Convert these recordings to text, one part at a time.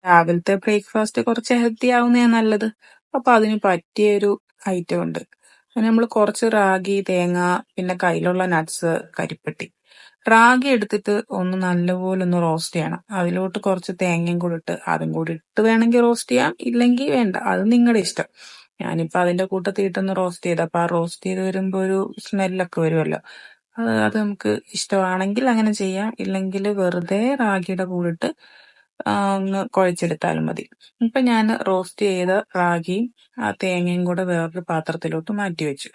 രാവിലത്തെ ബ്രേക്ക്ഫാസ്റ്റ് കുറച്ച് ഹെൽത്തി ആവുന്നതാണ് നല്ലത്. അപ്പൊ അതിന് പറ്റിയൊരു ഐറ്റം ഉണ്ട്. നമ്മൾ കുറച്ച് റാഗി, തേങ്ങ, പിന്നെ കയ്യിലുള്ള നട്ട്സ്, കരിപ്പെട്ടി. റാഗി എടുത്തിട്ട് ഒന്ന് നല്ലപോലെ ഒന്ന് റോസ്റ്റ് ചെയ്യണം. അതിലോട്ട് കുറച്ച് തേങ്ങയും കൂടി ഇട്ട് അതും കൂടി ഇട്ട് വേണമെങ്കിൽ റോസ്റ്റ് ചെയ്യാം, ഇല്ലെങ്കിൽ വേണ്ട, അത് നിങ്ങളുടെ ഇഷ്ടം. ഞാനിപ്പോ അതിന്റെ കൂട്ടത്തിൽ ഇട്ടൊന്ന് റോസ്റ്റ് ചെയ്ത്, അപ്പൊ ആ റോസ്റ്റ് ചെയ്ത് വരുമ്പോ ഒരു സ്മെല്ലൊക്കെ വരുമല്ലോ. അത് നമുക്ക് ഇഷ്ടമാണെങ്കിൽ അങ്ങനെ ചെയ്യാം, ഇല്ലെങ്കിൽ വെറുതെ റാഗിയുടെ കൂടെ ഇട്ട് ഒന്ന് കുഴച്ചെടുത്താലും മതി. ഇപ്പൊ ഞാൻ റോസ്റ്റ് ചെയ്ത റാഗിയും ആ തേങ്ങയും കൂടെ വേറൊരു പാത്രത്തിലോട്ട് മാറ്റി വെച്ചു.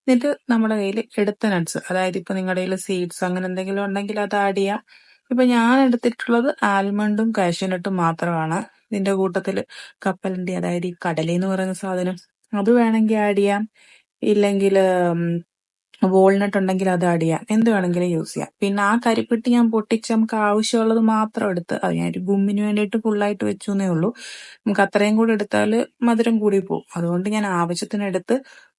എന്നിട്ട് നമ്മുടെ കയ്യിൽ എടുത്ത നട്ട്സ്, അതായത് ഇപ്പൊ നിങ്ങളുടെ കയ്യിൽ സീഡ്സ് അങ്ങനെ എന്തെങ്കിലും ഉണ്ടെങ്കിൽ അത് ആഡ് ചെയ്യാം. ഇപ്പൊ ഞാൻ എടുത്തിട്ടുള്ളത് ആൽമണ്ടും കാഷ്യൂനട്ടും മാത്രമാണ്. ഇതിന്റെ കൂട്ടത്തില് കപ്പലണ്ടി, അതായത് ഈ കടലെന്ന് പറയുന്ന സാധനം, അത് വേണമെങ്കിൽ ആഡ് ചെയ്യാം. ഇല്ലെങ്കിൽ വാൾനട്ട് ഉണ്ടെങ്കിൽ അത് ആഡ് ചെയ്യാം. എന്ത് വേണമെങ്കിലും യൂസ് ചെയ്യാം. പിന്നെ ആ കരിപ്പെട്ടി ഞാൻ പൊട്ടിച്ച് നമുക്ക് ആവശ്യമുള്ളത് മാത്രം എടുത്ത്, അത് ഞാനൊരു ഗുമ്മിന് വേണ്ടിയിട്ട് ഫുള്ളായിട്ട് വെച്ചു എന്നേ ഉള്ളൂ. നമുക്ക് അത്രയും കൂടി എടുത്താൽ മധുരം കൂടി പോകും. അതുകൊണ്ട് ഞാൻ ആവശ്യത്തിന് എടുത്ത്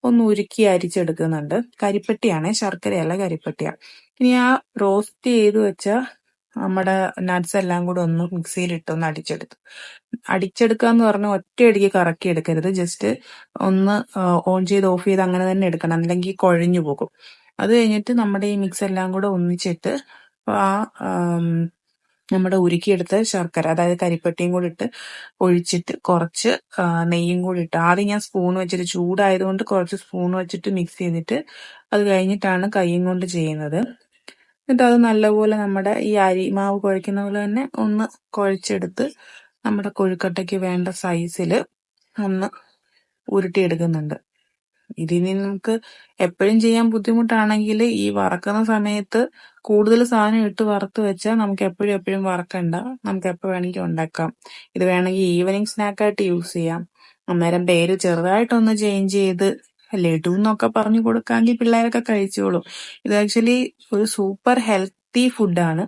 ഒന്ന് ഉരുക്കി അരിച്ചെടുക്കുന്നുണ്ട്. കരിപ്പെട്ടിയാണേ, ശർക്കരയല്ല, കരിപ്പെട്ടിയാണ്. ഇനി ആ റോസ്റ്റ് ചെയ്ത് വെച്ച നമ്മുടെ നട്ട്സ് എല്ലാം കൂടെ ഒന്ന് മിക്സിയിലിട്ട് ഒന്ന് അടിച്ചെടുക്കുക എന്ന് പറഞ്ഞാൽ ഒറ്റയടിക്ക് കറക്കി എടുക്കരുത്. ജസ്റ്റ് ഒന്ന് ഓൺ ചെയ്ത് ഓഫ് ചെയ്ത് അങ്ങനെ തന്നെ എടുക്കണം, അല്ലെങ്കിൽ കുഴഞ്ഞു പോകും. അത് കഴിഞ്ഞിട്ട് നമ്മുടെ ഈ മിക്സ് എല്ലാം കൂടെ ഒന്നിച്ചിട്ട് ആ നമ്മുടെ ഉരുക്കിയെടുത്ത ശർക്കര, അതായത് കരിപ്പെട്ടിയും കൂടി ഇട്ട് ഒഴിച്ചിട്ട് കുറച്ച് നെയ്യും കൂടി ഇട്ട്, ആദ്യം ഞാൻ സ്പൂൺ വെച്ചിട്ട്, ചൂടായതുകൊണ്ട് കുറച്ച് സ്പൂൺ വെച്ചിട്ട് മിക്സ് ചെയ്തിട്ട് അത് കഴിഞ്ഞിട്ടാണ് കൈയും കൊണ്ട് ചെയ്യുന്നത്. എന്നിട്ട് അത് നല്ലപോലെ നമ്മുടെ ഈ അരിമാവ് കുഴയ്ക്കുന്ന പോലെ തന്നെ ഒന്ന് കുഴച്ചെടുത്ത് നമ്മുടെ കൊഴുക്കട്ടയ്ക്ക് വേണ്ട സൈസിൽ ഒന്ന് ഉരുട്ടിയെടുക്കുന്നുണ്ട്. ഇതിനി നമുക്ക് എപ്പോഴും ചെയ്യാൻ ബുദ്ധിമുട്ടാണെങ്കിൽ ഈ വറക്കുന്ന സമയത്ത് കൂടുതൽ സാധനം ഇട്ട് വറുത്ത് വെച്ചാൽ നമുക്ക് എപ്പോഴും വറക്കണ്ട, നമുക്ക് എപ്പോൾ വേണമെങ്കിൽ ഉണ്ടാക്കാം. ഇത് വേണമെങ്കിൽ ഈവനിങ് സ്നാക്കായിട്ട് യൂസ് ചെയ്യാം. അന്നേരം പേര് ചെറുതായിട്ടൊന്ന് ചേഞ്ച് ചെയ്ത് ലഡു എന്നൊക്കെ പറഞ്ഞു കൊടുക്കാമെങ്കിൽ പിള്ളേരൊക്കെ കഴിച്ചോളും. ഇത് ആക്ച്വലി ഒരു സൂപ്പർ ഹെൽത്തി ഫുഡാണ്.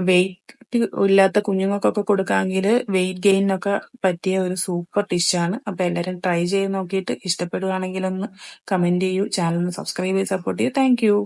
വെയിറ്റ് ഇല്ലാത്ത കുഞ്ഞുങ്ങൾക്കൊക്കെ കൊടുക്കാമെങ്കിൽ വെയിറ്റ് ഗെയിനൊക്കെ പറ്റിയ ഒരു സൂപ്പർ ഡിഷാണ്. അപ്പൊ എല്ലാവരും ട്രൈ ചെയ്ത് നോക്കിയിട്ട് ഇഷ്ടപ്പെടുകയാണെങ്കിൽ ഒന്ന് കമന്റ് ചെയ്യൂ, ചാനൽ ഒന്ന് സബ്സ്ക്രൈബ് ചെയ്ത് സപ്പോർട്ട് ചെയ്യൂ. Thank you.